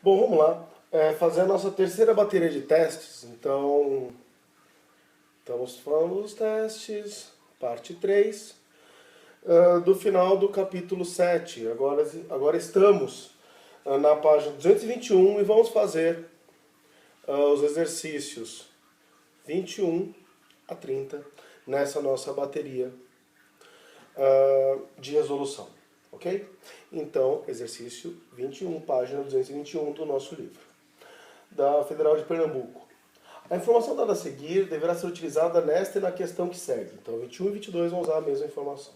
Bom, vamos lá. Fazer a nossa terceira bateria de testes. Então, estamos falando dos testes, parte 3, do final do capítulo 7. Agora estamos na página 221 e vamos fazer os exercícios 21 a 30 nessa nossa bateria de resolução. Ok? Então, exercício 21, página 221 do nosso livro, da Federal de Pernambuco. A informação dada a seguir deverá ser utilizada nesta e na questão que segue. Então, 21 e 22 vão usar a mesma informação.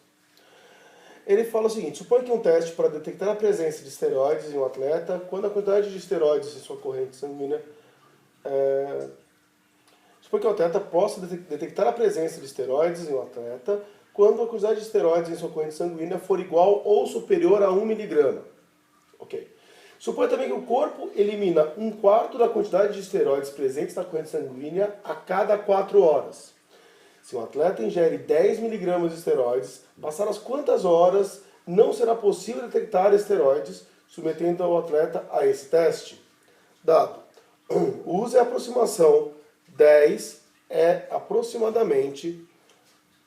Ele fala o seguinte: suponha que um teste para detectar a presença de esteroides em um atleta, quando a quantidade de esteroides em sua corrente sanguínea... Suponha que o atleta possa detectar a presença de esteroides em um atleta quando a quantidade de esteroides em sua corrente sanguínea for igual ou superior a 1 miligrama. Ok. Suponha também que o corpo elimina 1/4 da quantidade de esteroides presentes na corrente sanguínea a cada 4 horas. Se um atleta ingere 10 miligramas de esteroides, passadas quantas horas não será possível detectar esteroides, submetendo o atleta a esse teste? Dado. Use a aproximação. 10 é aproximadamente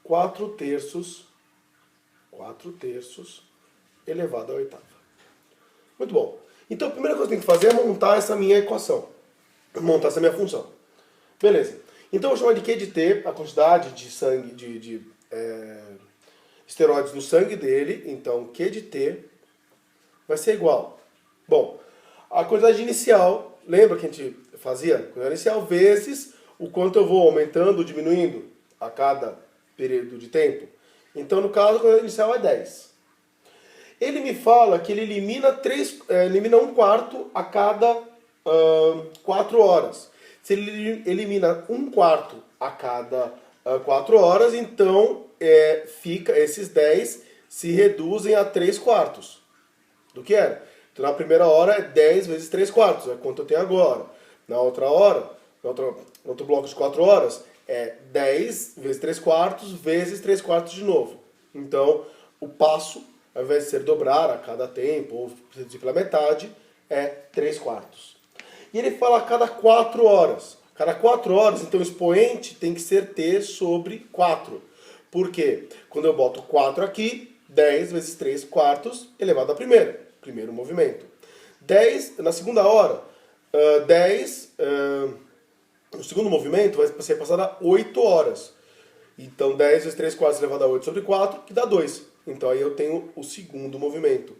4/3 elevado à oitava. Muito bom. Então a primeira coisa que eu tenho que fazer é montar essa minha equação. Montar essa minha função. Beleza. Então eu vou chamar de Q de T, a quantidade de sangue, de esteroides no sangue dele. Então Q de T vai ser igual. Bom, a quantidade inicial, lembra que a gente fazia? A quantidade inicial vezes o quanto eu vou aumentando ou diminuindo a cada período de tempo. Então, no caso, a quantidade inicial é 10. Ele me fala que ele elimina 1/4 a cada 4 horas. Se ele elimina 1/4 a cada 4 horas, então esses 10 se reduzem a 3/4 do que era. Então, na primeira hora é 10 vezes 3/4, é quanto eu tenho agora. Na outra hora, no outro bloco de 4 horas, é 10 vezes 3/4 vezes 3/4 de novo. Então, o passo, ao invés de ser dobrar a cada tempo, ou reduzir pela metade, é 3/4. E ele fala a cada 4 horas. Cada 4 horas, então o expoente tem que ser T sobre 4. Por quê? Quando eu boto 4 aqui, 10 vezes 3/4 elevado à primeira. Primeiro movimento. 10 na segunda hora. 10... o segundo movimento vai ser passado a 8 horas. Então 10 vezes 3/4 elevado a 8 sobre 4, que dá 2. Então aí eu tenho o segundo movimento.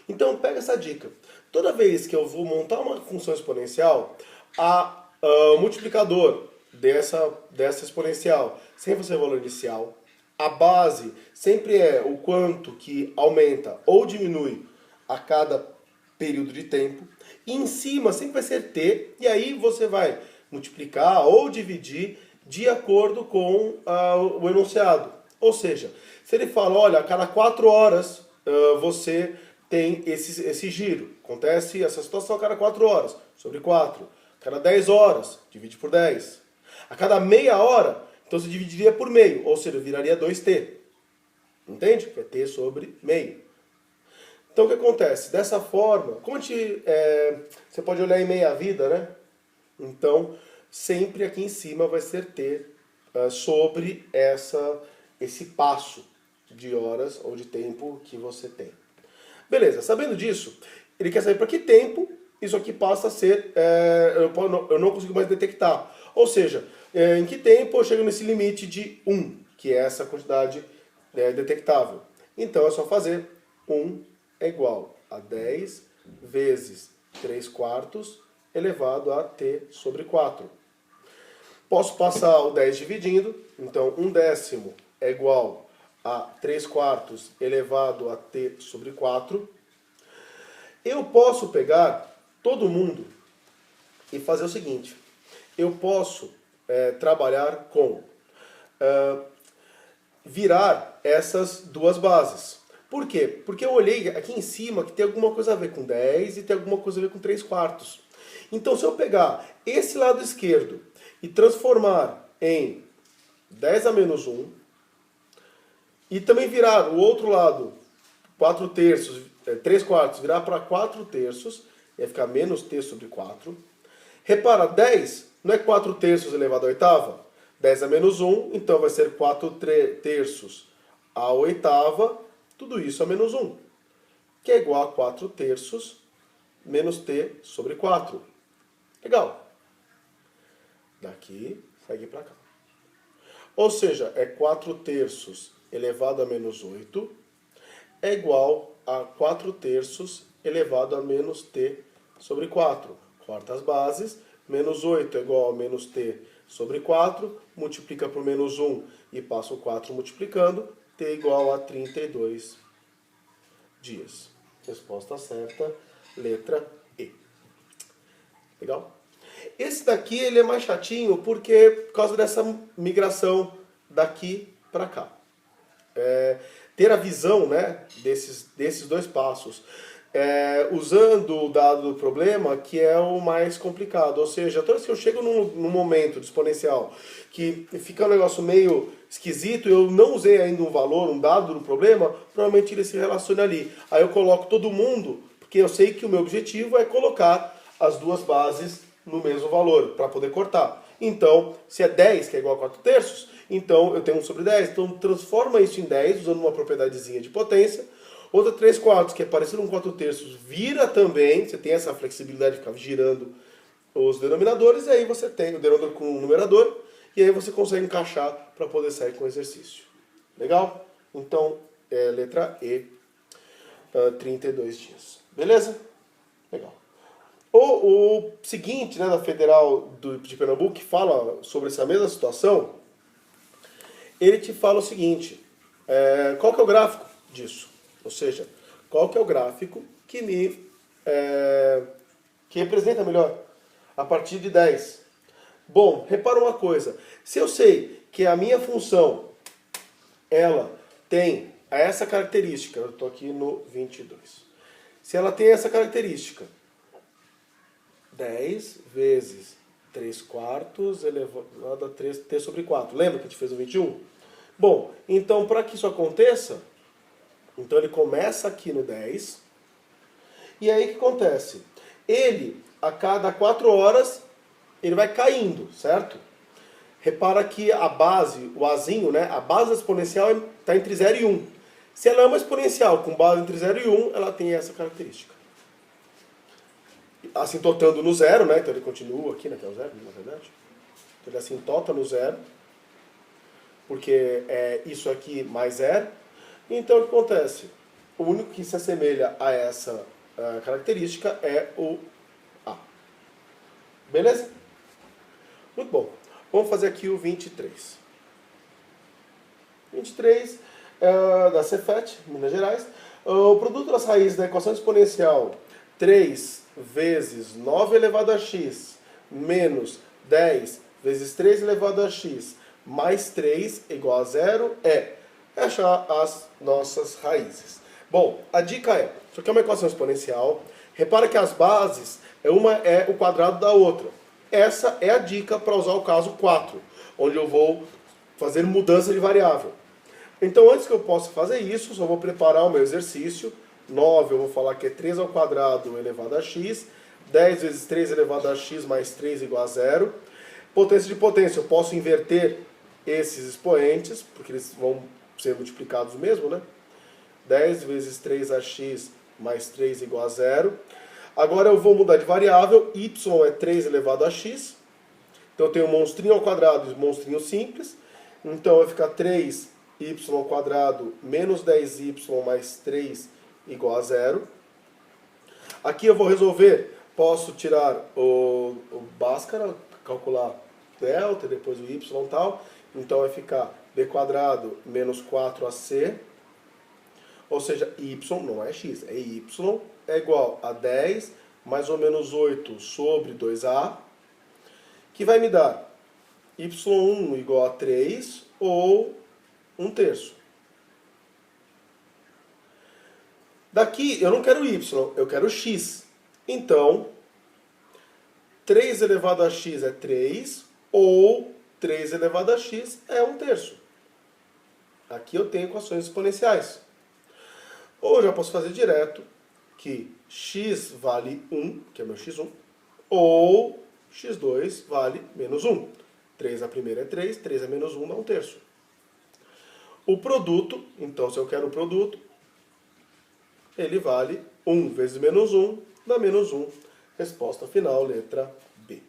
Então pega essa dica. Toda vez que eu vou montar uma função exponencial, o multiplicador dessa exponencial sempre vai ser o valor inicial. A base sempre é o quanto que aumenta ou diminui a cada período de tempo. E em cima sempre vai ser t, e aí você vai multiplicar ou dividir de acordo com o enunciado. Ou seja, se ele fala, olha, a cada 4 horas você tem esse giro. Acontece essa situação a cada 4 horas, sobre 4. A cada 10 horas, divide por 10. A cada meia hora, então você dividiria por meio, ou seja, viraria 2t. Entende? Que é t sobre meio. Então o que acontece? Dessa forma, como você pode olhar em meia vida, né? Então, sempre aqui em cima vai ser t sobre esse passo de horas ou de tempo que você tem. Beleza, sabendo disso, ele quer saber para que tempo isso aqui passa a ser, eu não consigo mais detectar. Ou seja, em que tempo eu chego nesse limite de 1, que é essa quantidade detectável. Então é só fazer 1 é igual a 10 vezes 3/4 elevado a t sobre 4. Posso passar o 10 dividindo, então 1/10 é igual a 3/4 elevado a t sobre 4. Eu posso pegar todo mundo e fazer o seguinte. Eu posso trabalhar com virar essas duas bases. Por quê? Porque eu olhei aqui em cima que tem alguma coisa a ver com 10 e tem alguma coisa a ver com 3/4. Então se eu pegar esse lado esquerdo e transformar em 10 a menos 1, e também virar o outro lado, 3/4, virar para 4/3, ia ficar menos t sobre 4. Repara, 10 não é 4 terços elevado à oitava? 10 a menos 1, então vai ser 4 terços à oitava, tudo isso a menos 1, que é igual a 4 terços menos t sobre 4. Legal. Daqui, segue para cá. Ou seja, é 4 terços elevado a menos 8 é igual a 4 terços elevado a menos t sobre 4. Corta as bases, menos 8 é igual a menos t sobre 4, multiplica por menos 1 e passa o 4 multiplicando, t é igual a 32 dias. Resposta certa, letra E. Legal? Esse daqui ele é mais chatinho porque por causa dessa migração daqui para cá. Ter a visão, né, desses dois passos, usando o dado do problema, que é o mais complicado. Ou seja, toda vez que eu chego num momento de exponencial que fica um negócio meio esquisito, eu não usei ainda um valor, um dado do problema, provavelmente ele se relaciona ali. Aí eu coloco todo mundo, porque eu sei que o meu objetivo é colocar as duas bases no mesmo valor, para poder cortar. Então, se é 10, que é igual a 4 terços, então eu tenho 1 sobre 10, então transforma isso em 10, usando uma propriedadezinha de potência. Outra 3 quartos, que é parecido com 4 terços, vira também, você tem essa flexibilidade de ficar girando os denominadores, e aí você tem o denominador com o numerador, e aí você consegue encaixar para poder sair com o exercício. Legal? Então, letra E, 32 dias. Beleza? Legal. O seguinte, né, da Federal de Pernambuco, que fala sobre essa mesma situação, ele te fala o seguinte, qual que é o gráfico disso? Ou seja, qual que é o gráfico que que representa melhor a partir de 10? Bom, repara uma coisa, se eu sei que a minha função, ela tem essa característica, eu estou aqui no 22, se ela tem essa característica, 10 vezes 3 quartos elevado a 3t sobre 4. Lembra que a gente fez o 21? Bom, então para que isso aconteça, então ele começa aqui no 10. E aí o que acontece? Ele, a cada 4 horas, ele vai caindo, certo? Repara que a base, o azinho, né, a base exponencial está entre 0 e 1. Se ela é uma exponencial com base entre 0 e 1, ela tem essa característica. Assintotando no zero, né? Então ele continua aqui, né? Que é o zero, na verdade. Então ele assintota no zero, porque é isso aqui mais zero. Então o que acontece? O único que se assemelha a essa característica é o A. Beleza? Muito bom. Vamos fazer aqui o 23. 23 da Cefet, Minas Gerais. O produto das raízes da equação exponencial 3 vezes 9 elevado a x menos 10 vezes 3 elevado a x mais 3 igual a 0 é achar as nossas raízes. Bom, a dica isso aqui é uma equação exponencial. Repara que as bases, uma é o quadrado da outra. Essa é a dica para usar o caso 4, onde eu vou fazer mudança de variável. Então, antes que eu possa fazer isso, só vou preparar o meu exercício. 9 eu vou falar que é 3 ao quadrado elevado a x. 10 vezes 3 elevado a x mais 3 igual a 0. Potência de potência, eu posso inverter esses expoentes, porque eles vão ser multiplicados mesmo, né? 10 vezes 3ax mais 3 igual a 0. Agora eu vou mudar de variável, y é 3 elevado a x. Então eu tenho um monstrinho ao quadrado e um monstrinho simples. Então vai ficar 3y ao quadrado menos 10y mais 3 igual a 0. Aqui eu vou resolver, posso tirar o Bhaskara, calcular delta, depois o y e tal. Então vai ficar b quadrado menos 4ac, ou seja, y não é x, é y, é igual a 10 mais ou menos 8 sobre 2a, que vai me dar y1 igual a 3 ou 1 terço. Daqui eu não quero y, eu quero x. Então, 3 elevado a x é 3, ou 3 elevado a x é 1 terço. Aqui eu tenho equações exponenciais. Ou eu já posso fazer direto que x vale 1, que é meu x1, ou x2 vale menos 1. 3 a primeira é 3, 3 a menos 1 dá 1/3. O produto, então se eu quero o produto, ele vale 1 vezes menos 1 dá menos 1. Resposta final, letra B.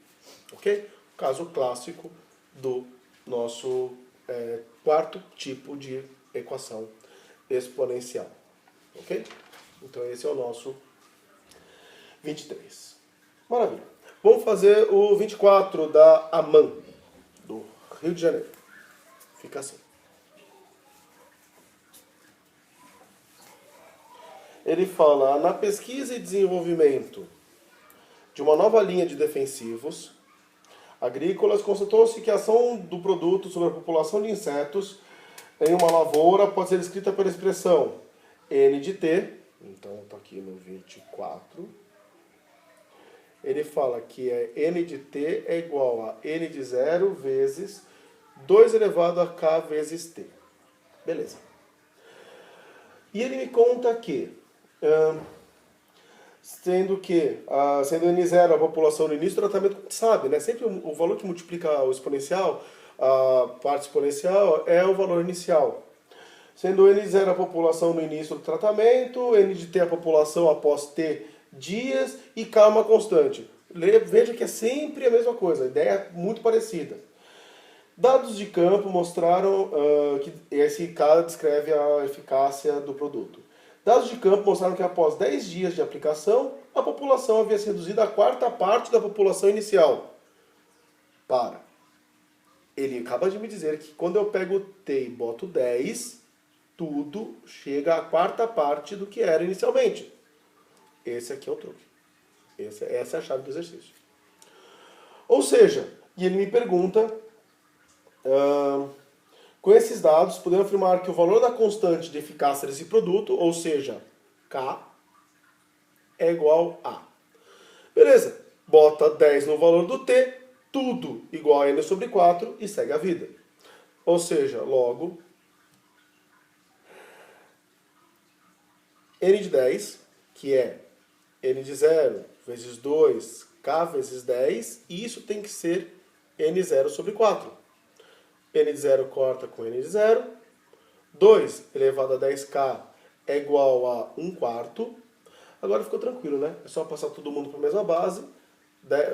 Ok? Caso clássico do nosso quarto tipo de equação exponencial. Ok? Então esse é o nosso 23. Maravilha. Vamos fazer o 24 da AMAN, do Rio de Janeiro. Fica assim. Ele fala, na pesquisa e desenvolvimento de uma nova linha de defensivos agrícolas, constatou-se que a ação do produto sobre a população de insetos em uma lavoura pode ser escrita pela expressão N de T, então está aqui no 24, ele fala que N de T é igual a N de 0 vezes 2 elevado a K vezes T. Beleza. E ele me conta que, sendo N0 a população no início do tratamento, sabe, né? Sempre o valor que multiplica o exponencial, a parte exponencial, é o valor inicial. Sendo N0 a população no início do tratamento, N de T a população após T dias e K uma constante. Veja que é sempre a mesma coisa, a ideia é muito parecida. Dados de campo mostraram que esse K descreve a eficácia do produto. Dados de campo mostraram que após 10 dias de aplicação, a população havia se reduzido à quarta parte da população inicial. Ele acaba de me dizer que quando eu pego T e boto 10, tudo chega à quarta parte do que era inicialmente. Esse aqui é o truque. Essa é a chave do exercício. Ou seja, e ele me pergunta, com esses dados, podemos afirmar que o valor da constante de eficácia desse produto, ou seja, K, é igual a... Beleza, bota 10 no valor do T, tudo igual a N sobre 4 e segue a vida. Ou seja, logo, N de 10, que é N de 0 vezes 2, K vezes 10, e isso tem que ser N0 sobre 4. N de 0 corta com N de 0. 2 elevado a 10K é igual a 1/4. Agora ficou tranquilo, né? É só passar todo mundo para a mesma base.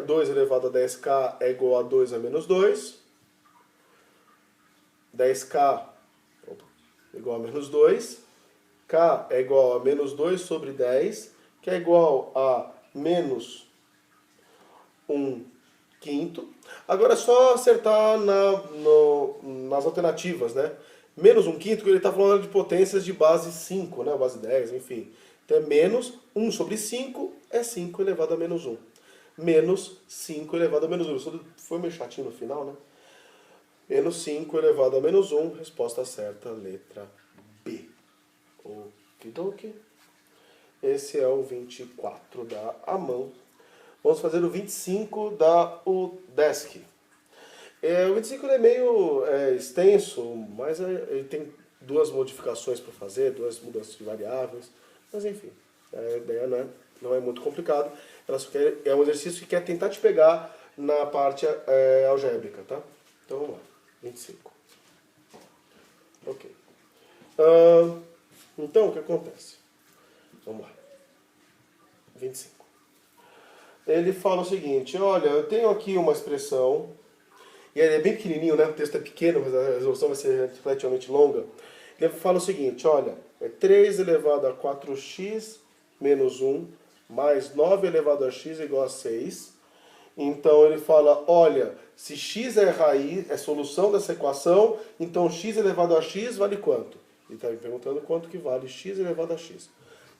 2 elevado a 10K é igual a 2 a menos 2. 10K igual a menos 2. K é igual a menos 2 sobre 10, que é igual a menos 1/5. Agora é só acertar nas alternativas, né? Menos 1/5, que ele está falando de potências de base 5, né? Base 10, enfim. Então é menos 1 sobre 5 é 5 elevado a menos 1. Menos 5 elevado a menos 1. Foi meio chatinho no final, né? Menos 5 elevado a menos 1. Resposta certa, letra B. Okidoki. Esse é o 24 da AMAN. Vamos fazer o 25 da UDESC. O 25 é meio extenso, mas ele tem duas modificações para fazer, duas mudanças de variáveis. Mas enfim, a ideia não é muito complicado. Ela só é um exercício que quer tentar te pegar na parte algébrica, tá? Então vamos lá, 25. Ok. Então, o que acontece? Vamos lá. 25. Ele fala o seguinte, olha, eu tenho aqui uma expressão, e ele é bem pequenininho, né? O texto é pequeno, mas a resolução vai ser relativamente longa. Ele fala o seguinte, olha, é 3 elevado a 4x menos 1 mais 9 elevado a x igual a 6. Então ele fala, olha, se x é raiz, é solução dessa equação, então x elevado a x vale quanto? Ele está me perguntando quanto que vale x elevado a x.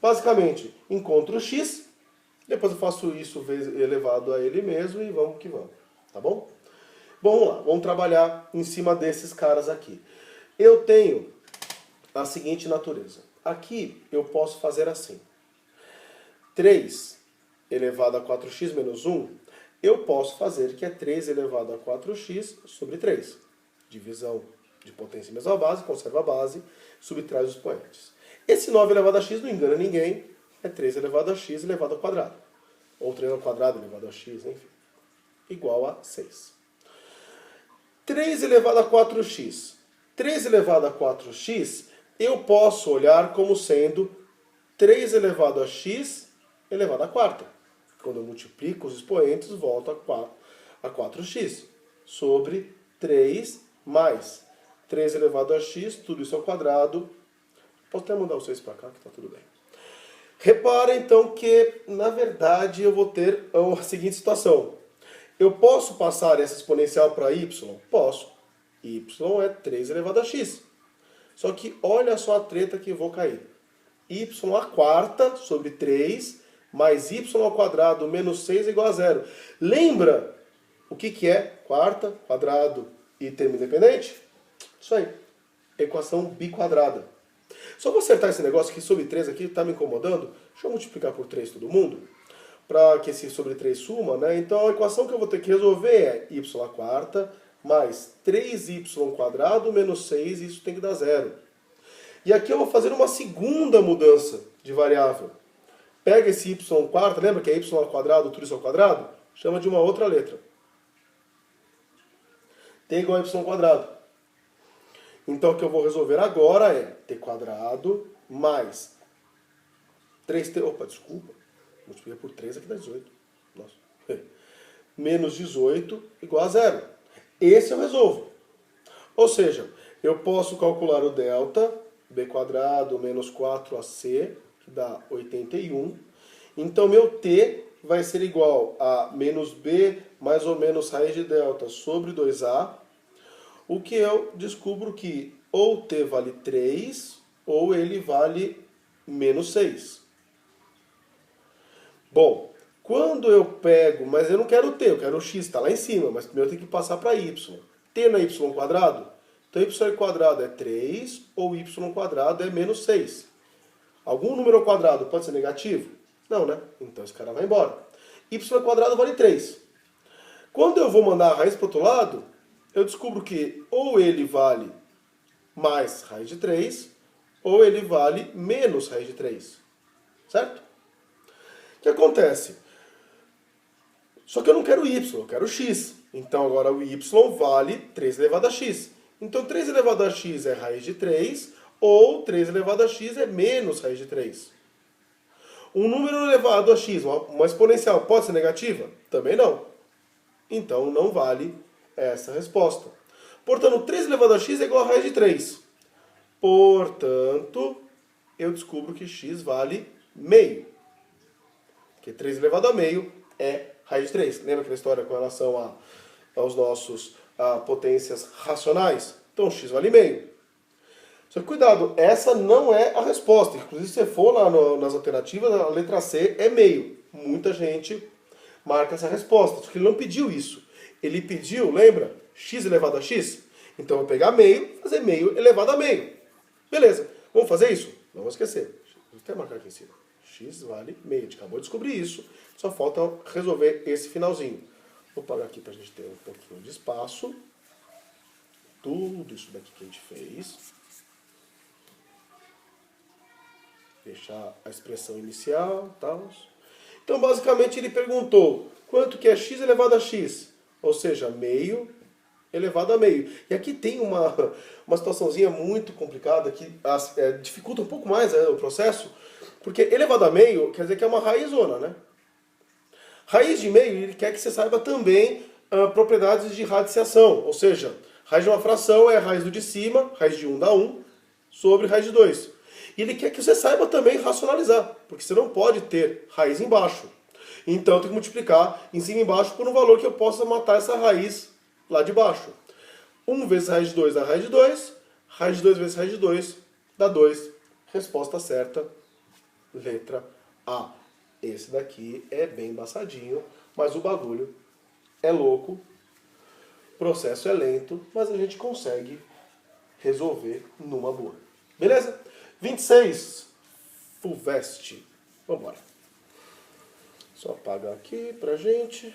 Basicamente, encontro o x, depois eu faço isso elevado a ele mesmo e vamos que vamos. Tá bom? Bom, vamos lá, vamos trabalhar em cima desses caras aqui. Eu tenho a seguinte natureza. Aqui eu posso fazer assim. 3 elevado a 4x menos 1, eu posso fazer que é 3 elevado a 4x sobre 3. Divisão de potência em mesma base, conserva a base, subtrai os expoentes. Esse 9 elevado a x não engana ninguém, é 3 elevado a x elevado ao quadrado. Ou 3 ao quadrado elevado a x, enfim. Igual a 6. 3 elevado a 4x. 3 elevado a 4x, eu posso olhar como sendo 3 elevado a x elevado à quarta. Quando eu multiplico os expoentes, volta a 4x. Sobre 3 mais 3 elevado a x, tudo isso ao quadrado. Posso até mandar o 6 para cá, que está tudo bem. Repara, então, que, na verdade, eu vou ter a seguinte situação. Eu posso passar essa exponencial para y? Posso. Y é 3 elevado a x. Só que olha só a treta que eu vou cair. Y à quarta sobre 3 mais y ao quadrado menos 6 é igual a 0. Lembra o que é quarta, quadrado e termo independente? Isso aí. Equação biquadrada. Só vou acertar esse negócio aqui sobre 3 aqui, está me incomodando. Deixa eu multiplicar por 3 todo mundo, para que esse sobre 3 suma, né? Então a equação que eu vou ter que resolver é y à quarta mais 3y quadrado menos 6, isso tem que dar 0. E aqui eu vou fazer uma segunda mudança de variável. Pega esse y quarta, lembra que é y ao quadrado, tudo isso ao quadrado? Chama de uma outra letra. T igual a y quadrado. Então o que eu vou resolver agora é t quadrado mais 3t... Opa, desculpa. Multiplica por 3 aqui dá 18. Nossa. Menos 18 igual a 0. Esse eu resolvo. Ou seja, eu posso calcular o delta, b quadrado menos 4ac, que dá 81. Então meu t vai ser igual a menos b mais ou menos raiz de delta sobre 2a. O que eu descubro que ou t vale 3 ou ele vale menos 6. Bom, quando eu pego, mas eu não quero o t, eu quero o x, está lá em cima, mas primeiro eu tenho que passar para y. T não é y quadrado? Então y quadrado é 3 ou y quadrado é menos 6. Algum número ao quadrado pode ser negativo? Não, né? Então esse cara vai embora. Y quadrado vale 3. Quando eu vou mandar a raiz para o outro lado, eu descubro que ou ele vale mais raiz de 3, ou ele vale menos raiz de 3. Certo? O que acontece? Só que eu não quero y, eu quero x. Então agora o y vale 3 elevado a x. Então 3 elevado a x é raiz de 3, ou 3 elevado a x é menos raiz de 3. Um número elevado a x, uma exponencial, pode ser negativa? Também não. Então não vale essa resposta. Portanto, 3 elevado a x é igual a raiz de 3. Portanto, eu descubro que x vale meio. Porque 3 elevado a meio é raiz de 3. Lembra aquela história com relação aos nossos potências racionais? Então, x vale meio. Só que cuidado, essa não é a resposta. Inclusive, se você for lá nas alternativas, a letra C é meio. Muita gente marca essa resposta. Só que ele não pediu isso. Ele pediu, lembra? X elevado a x. Então eu vou pegar meio e fazer meio elevado a meio. Beleza. Vamos fazer isso? Não vou esquecer. Vou até marcar aqui em cima. X vale meio. A gente acabou de descobrir isso. Só falta resolver esse finalzinho. Vou parar aqui para a gente ter um pouquinho de espaço. Tudo isso daqui que a gente fez. Deixar a expressão inicial, tal. Então, basicamente, ele perguntou quanto que é x elevado a x? Ou seja, meio elevado a meio. E aqui tem uma situaçãozinha muito complicada que dificulta um pouco mais o processo, porque elevado a meio quer dizer que é uma raizona, né? Raiz de meio, ele quer que você saiba também propriedades de radiciação, ou seja, raiz de uma fração é a raiz do de cima, raiz de 1 dá 1, sobre raiz de 2. E ele quer que você saiba também racionalizar, porque você não pode ter raiz embaixo. Então eu tenho que multiplicar em cima e embaixo por um valor que eu possa matar essa raiz lá de baixo. 1 vezes raiz de 2 dá raiz de 2, raiz de 2 vezes raiz de 2 dá 2. Resposta certa, letra A. Esse daqui é bem embaçadinho, mas o bagulho é louco, o processo é lento, mas a gente consegue resolver numa boa. Beleza? 26, FUVEST. Vamos embora. Só apagar aqui pra gente.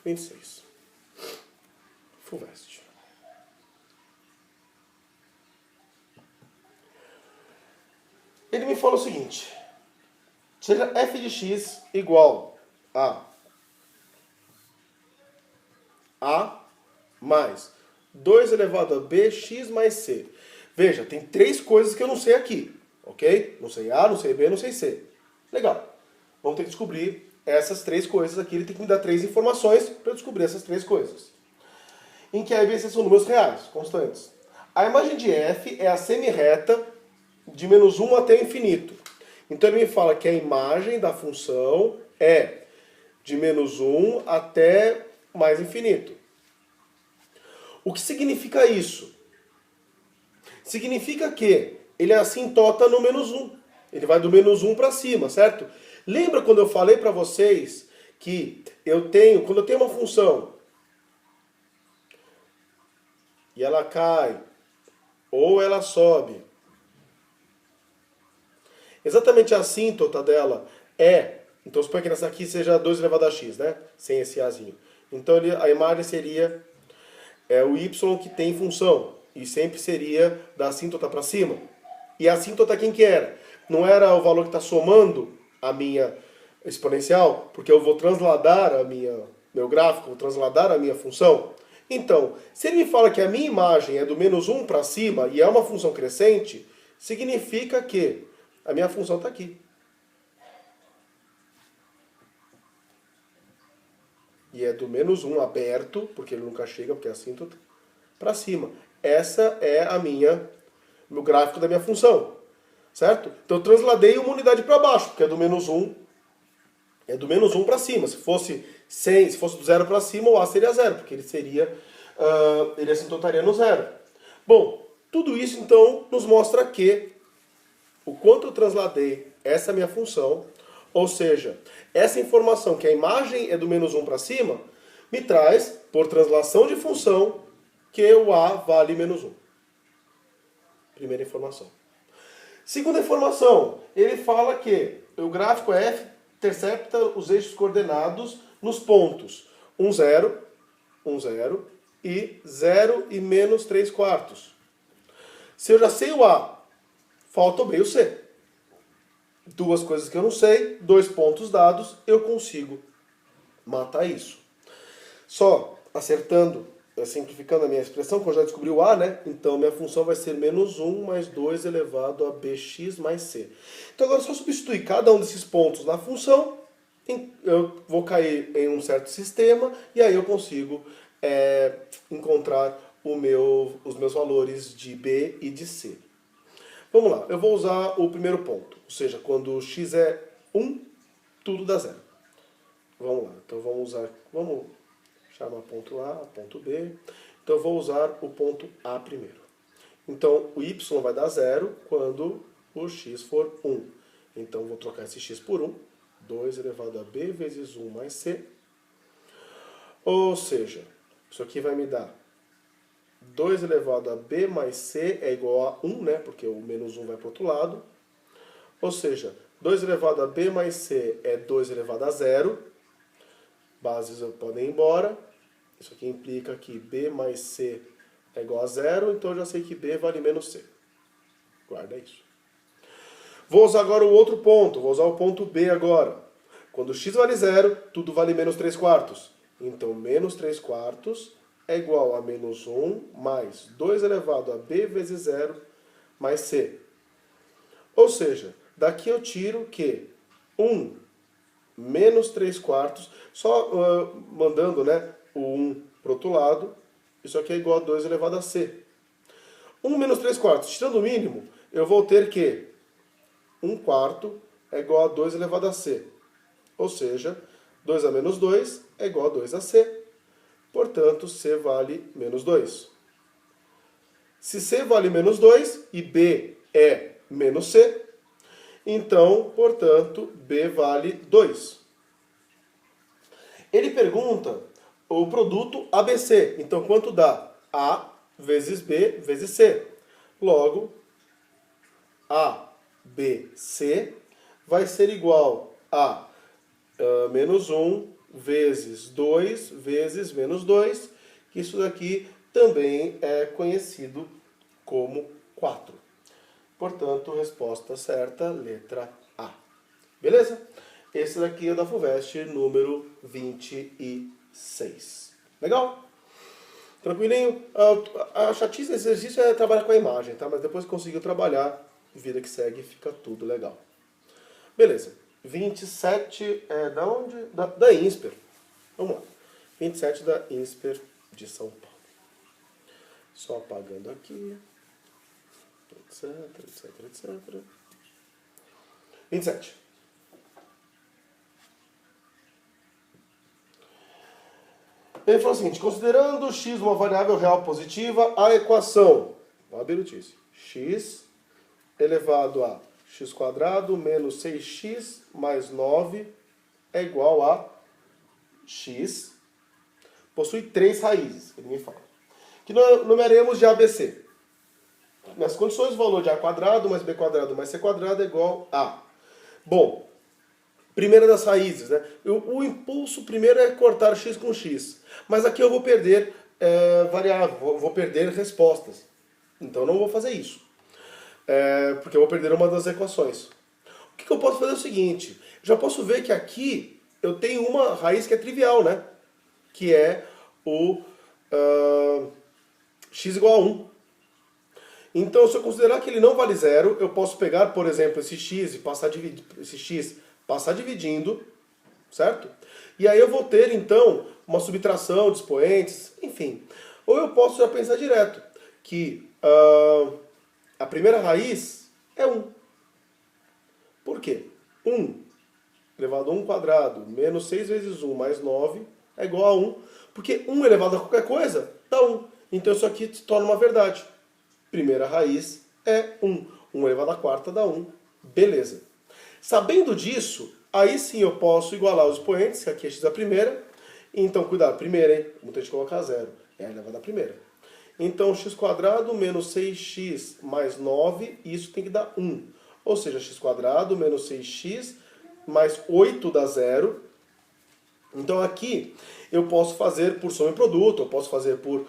26. FUVEST. Ele me fala o seguinte. seja f de x igual a mais 2 elevado a bx mais c. Veja, tem três coisas que eu não sei aqui, ok? Não sei A, não sei B, não sei C. Legal. Vamos ter que descobrir essas três coisas aqui. Ele tem que me dar três informações para eu descobrir essas três coisas. Em que A e B e C são números reais, constantes. A imagem de f é a semirreta de menos 1 até o infinito. Então ele me fala que a imagem da função é de menos 1 até mais infinito. O que significa isso? Significa que ele assintota no menos 1. Ele vai do menos 1 para cima, certo? Lembra quando eu falei para vocês que quando eu tenho uma função e ela cai ou ela sobe, exatamente a assíntota dela então suponha que essa aqui seja 2 elevado a x, né? Sem esse azinho. Então a imagem seria o y que tem função, e sempre seria da assíntota para cima. E a assíntota quem que era? Não era o valor que está somando a minha exponencial, porque eu vou transladar meu gráfico, vou transladar a minha função. Então, se ele me fala que a minha imagem é do menos 1 para cima e é uma função crescente, significa que a minha função está aqui. E é do menos 1 aberto, porque ele nunca chega, porque é assíntota, para cima. Essa é meu gráfico da minha função. Certo? Então eu transladei uma unidade para baixo, porque é do menos 1. É do menos 1 para cima. Se fosse 100, se fosse do 0 para cima, o A seria 0, porque ele assintotaria no 0. Bom, tudo isso então nos mostra que o quanto eu transladei essa minha função, ou seja, essa informação que a imagem é do menos 1 para cima, me traz, por translação de função, que o A vale menos 1. Primeira informação. Segunda informação, ele fala que o gráfico f intercepta os eixos coordenados nos pontos 1, 0, 1, 0 e 0 e menos 3 quartos. Se eu já sei o A, falta o B e o C. Duas coisas que eu não sei, dois pontos dados, eu consigo matar isso. Só acertando, simplificando a minha expressão, que eu já descobri o A, né? Então minha função vai ser menos 1 mais 2 elevado a bx mais c. Então agora é só substituir cada um desses pontos na função, eu vou cair em um certo sistema e aí eu consigo encontrar os meus valores de B e de C. Vamos lá, eu vou usar o primeiro ponto, ou seja, quando x é 1, tudo dá 0. Vamos lá, então vamos chamar ponto A, ponto B. Então eu vou usar o ponto A primeiro. Então o y vai dar 0 quando o x for 1. Então vou trocar esse x por 1. 2 elevado a b vezes 1 mais c. Ou seja, isso aqui vai me dar 2 elevado a b mais c é igual a 1, né? Porque o menos 1 vai para o outro lado. Ou seja, 2 elevado a b mais c é 2 elevado a 0. Bases podem ir embora. Isso aqui implica que b mais c é igual a 0, então eu já sei que b vale menos c. Guarda isso. Vou usar agora o outro ponto, vou usar o ponto B agora. Quando x vale 0, tudo vale menos 3 quartos. Então, menos 3 quartos é igual a menos 1 mais 2 elevado a b vezes 0 mais c. Ou seja, daqui eu tiro que 1 menos 3 quartos, só mandando, né, o 1 para o outro lado, isso aqui é igual a 2 elevado a c. 1 menos 3 quartos, tirando o mínimo, eu vou ter que 1 quarto é igual a 2 elevado a c. Ou seja, 2 a menos 2 é igual a 2 a c. Portanto, c vale menos 2. Se c vale menos 2 e b é menos c, então, portanto, b vale 2. Ele pergunta o produto ABC. Então, quanto dá? A vezes B vezes C. Logo, ABC vai ser igual a menos 1 vezes 2 vezes menos 2, que isso daqui também é conhecido como 4. Portanto, resposta certa, letra A. Beleza? Esse daqui é da FUVEST número 26. Legal? Tranquilinho? A chatice desse exercício é trabalhar com a imagem, tá? Mas depois que conseguiu trabalhar, vida que segue, fica tudo legal. Beleza. 27 é da onde? Da INSPER. Vamos lá. 27 da INSPER de São Paulo. Só apagando aqui. Etc, etc, etc. 27. Ele falou o seguinte: considerando x uma variável real positiva, a equação, vou abrir o notícia, x elevado a x² menos 6x mais 9 é igual a x, possui 3 raízes, ele me fala, que nós numeremos de ABC. Nas condições, o valor de A² mais B² mais C² é igual a... Bom, primeira das raízes, né? O impulso primeiro é cortar x com x, mas aqui eu vou perder variável, vou perder respostas. Então não vou fazer isso, porque eu vou perder uma das equações. O que eu posso fazer é o seguinte: já posso ver que aqui eu tenho uma raiz que é trivial, né? Que é o x igual a 1. Então, se eu considerar que ele não vale zero, eu posso pegar, por exemplo, esse x e passar dividindo, certo? E aí eu vou ter, então, uma subtração de expoentes, enfim. Ou eu posso já pensar direto, que a primeira raiz é 1. Por quê? 1 elevado a 1² menos 6 vezes 1 mais 9 é igual a 1. Porque 1 elevado a qualquer coisa dá 1. Então isso aqui se torna uma verdade. Primeira raiz é 1. 1 elevado a quarta dá 1. Beleza. Sabendo disso, aí sim eu posso igualar os expoentes, que aqui é x da primeira. Então, cuidado, primeira, hein? Muita gente colocar zero. É elevado à primeira. Então, x² menos 6x mais 9, isso tem que dar 1. Ou seja, x² menos 6x mais 8 dá zero. Então aqui eu posso fazer por soma e produto, eu posso fazer por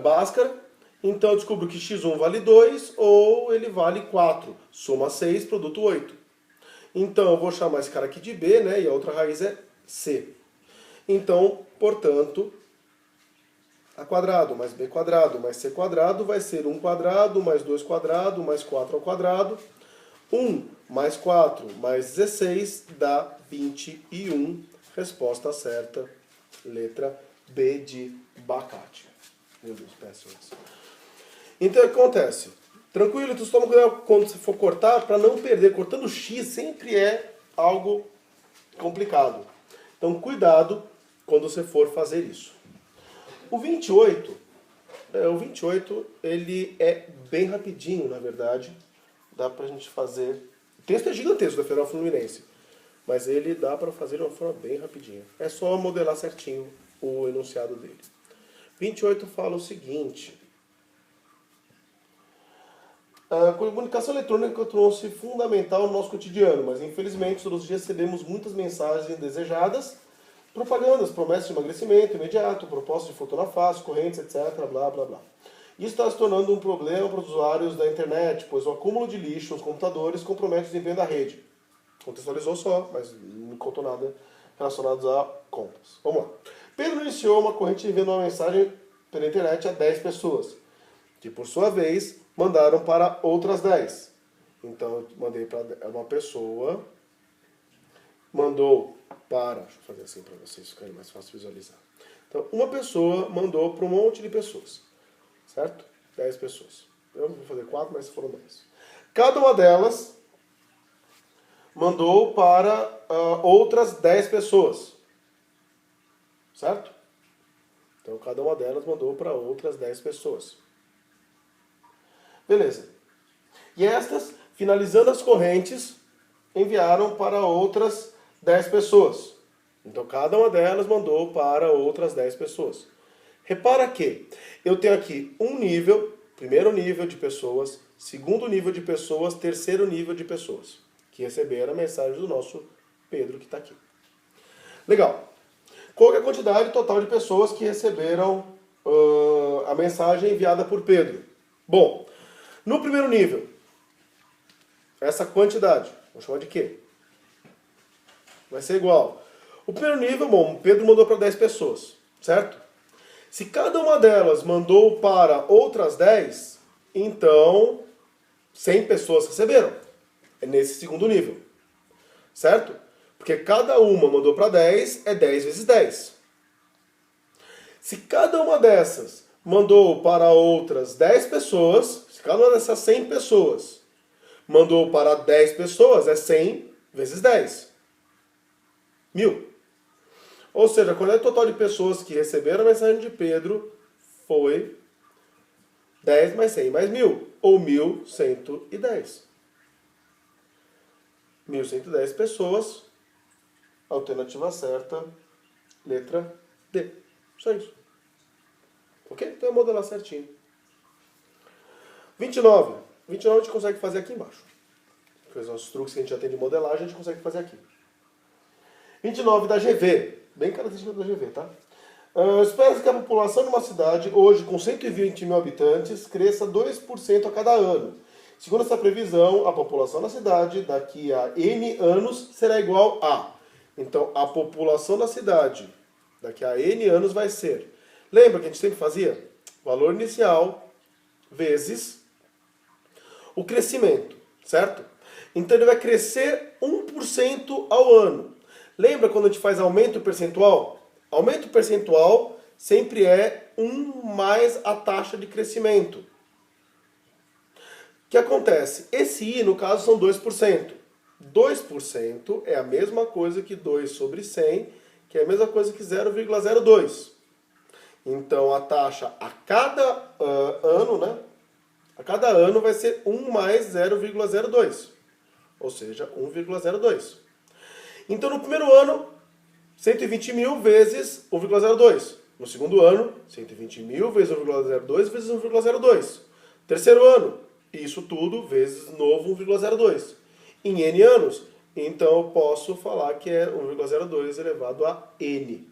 Bhaskara. Então eu descubro que x1 vale 2 ou ele vale 4. Soma 6, produto 8. Então eu vou chamar esse cara aqui de B, né? E a outra raiz é C. Então, portanto, A² mais B² mais C² vai ser 1² mais 2² mais 4². 1 mais 4 mais 16 dá 21. Resposta certa, letra B de abacate. Meu Deus, péssimo isso. Então o que acontece? Tranquilo, então toma cuidado quando você for cortar para não perder. Cortando x sempre é algo complicado. Então cuidado quando você for fazer isso. O 28 ele é bem rapidinho, na verdade. Dá pra gente fazer... O texto é gigantesco da Federal Fluminense, mas ele dá para fazer de uma forma bem rapidinha. É só modelar certinho o enunciado dele. 28 fala o seguinte: a comunicação eletrônica trouxe fundamental no nosso cotidiano, mas infelizmente todos os dias recebemos muitas mensagens indesejadas, propagandas, promessas de emagrecimento imediato, propostas de fortuna fácil, correntes, etc, blá blá blá. Isso está se tornando um problema para os usuários da internet, pois o acúmulo de lixo nos computadores compromete o desempenho da rede. Contextualizou só, mas não contou nada relacionado a compras. Vamos lá. Pedro iniciou uma corrente enviando uma mensagem pela internet a 10 pessoas, que por sua vez mandaram para outras 10. Então eu mandei para uma pessoa, mandou para... Deixa eu fazer assim para vocês ficarem mais fácil visualizar. Então uma pessoa mandou para um monte de pessoas, certo? 10 pessoas. Eu vou fazer 4, mas foram 10. Cada uma delas mandou para outras 10 pessoas, certo? Então cada uma delas mandou para outras 10 pessoas. Beleza. E estas, finalizando as correntes, enviaram para outras 10 pessoas. Então cada uma delas mandou para outras 10 pessoas. Repara que eu tenho aqui um nível, primeiro nível de pessoas, segundo nível de pessoas, terceiro nível de pessoas, que receberam a mensagem do nosso Pedro que está aqui. Legal. Qual é a quantidade total de pessoas que receberam a mensagem enviada por Pedro? Bom, no primeiro nível, essa quantidade, vamos chamar de quê? vai ser igual. O primeiro nível, bom, Pedro mandou para 10 pessoas, certo? Se cada uma delas mandou para outras 10, então 100 pessoas receberam. É nesse segundo nível, certo? Porque cada uma mandou para 10, é 10 vezes 10. Se cada uma dessas mandou para outras 10 pessoas, se cada uma dessas 100 pessoas mandou para 10 pessoas, é 100 vezes 10. 1000. Ou seja, a quantidade total de pessoas que receberam a mensagem de Pedro foi 10 mais 100 mais 1000, ou 1110. 1110 pessoas, alternativa certa, letra D. Só isso. Ok? Então é modelar certinho. 29. 29 a gente consegue fazer aqui embaixo. Os truques que a gente já tem de modelagem, a gente consegue fazer aqui. 29 da GV. Bem característica da GV, tá? Espera-se que a população de uma cidade, hoje com 120 mil habitantes, cresça 2% a cada ano. Segundo essa previsão, a população da cidade, daqui a N anos, será igual a... Então, a população da cidade, daqui a N anos, vai ser... Lembra que a gente sempre fazia? Valor inicial vezes o crescimento, certo? Então, ele vai crescer 1% ao ano. Lembra quando a gente faz aumento percentual? Aumento percentual sempre é 1 mais a taxa de crescimento. O que acontece? Esse I, no caso, são 2%. 2% é a mesma coisa que 2 sobre 100, que é a mesma coisa que 0,02. Então, a taxa a cada ano, né? A cada ano vai ser 1 mais 0,02. Ou seja, 1,02. Então, no primeiro ano, 120 mil vezes 1,02. No segundo ano, 120 mil vezes 1,02 vezes 1,02. Terceiro ano, isso tudo vezes novo 1,02. Em N anos, então eu posso falar que é 1,02 elevado a N.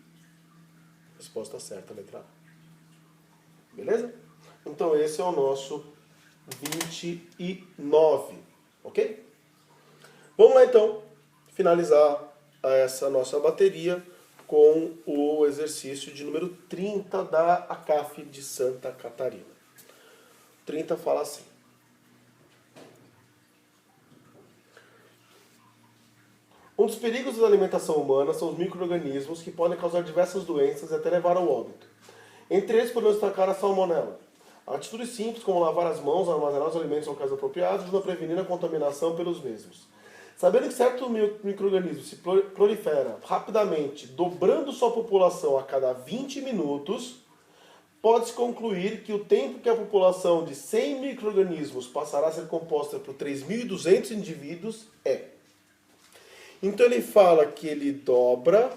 Resposta certa, letra A. Beleza? Então esse é o nosso 29. Ok? Vamos lá então finalizar essa nossa bateria com o exercício de número 30 da ACAF de Santa Catarina. 30 fala assim. Um dos perigos da alimentação humana são os micro-organismos que podem causar diversas doenças e até levar ao óbito. Entre eles podemos destacar a salmonela. Atitudes simples como lavar as mãos, armazenar os alimentos em locais apropriados, ajudam a prevenir a contaminação pelos mesmos. Sabendo que certo micro-organismo se prolifera rapidamente, dobrando sua população a cada 20 minutos, pode-se concluir que o tempo que a população de 100 micro-organismos passará a ser composta por 3.200 indivíduos é... Então ele fala que ele dobra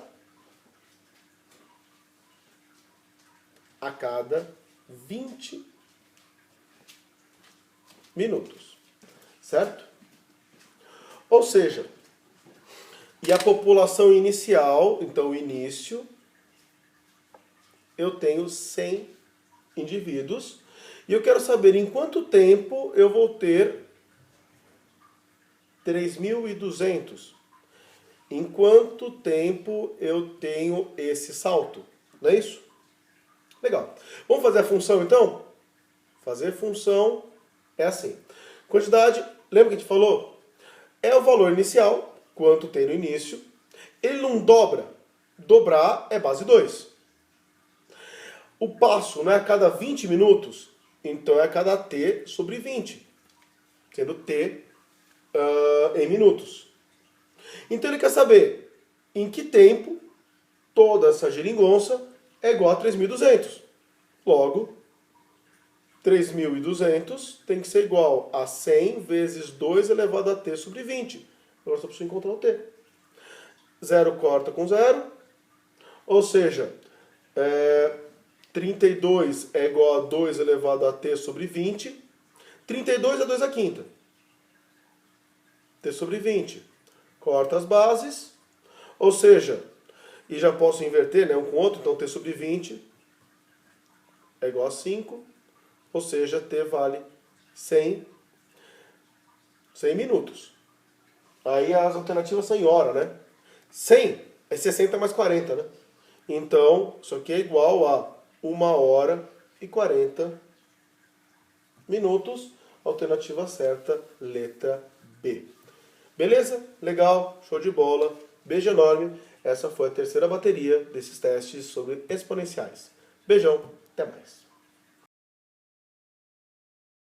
a cada 20 minutos, certo? Ou seja, e a população inicial, então o início, eu tenho 100 indivíduos, e eu quero saber em quanto tempo eu vou ter 3.200. Em quanto tempo eu tenho esse salto? Não é isso? Legal. Vamos fazer a função então? Fazer função é assim. Quantidade, lembra que a gente falou? É o valor inicial, quanto tem no início. Ele não dobra. Dobrar é base 2. O passo não é a cada 20 minutos? Então é a cada t sobre 20. Sendo t em minutos. Então ele quer saber em que tempo toda essa geringonça é igual a 3.200. Logo, 3.200 tem que ser igual a 100 vezes 2 elevado a t sobre 20. Agora só preciso encontrar o t. 0 corta com 0. Ou seja, 32 é igual a 2 elevado a t sobre 20. 32 é 2 à quinta. T sobre 20. Corta as bases. Ou seja, e já posso inverter, né, um com o outro, então t sobre 20 é igual a 5. Ou seja, t vale 100 minutos. Aí as alternativas são em hora, né? 100 é 60 mais 40, né? Então, isso aqui é igual a 1 hora e 40 minutos. Alternativa certa, letra B. Beleza? Legal, show de bola. Beijo enorme. Essa foi a terceira bateria desses testes sobre exponenciais. Beijão, até mais.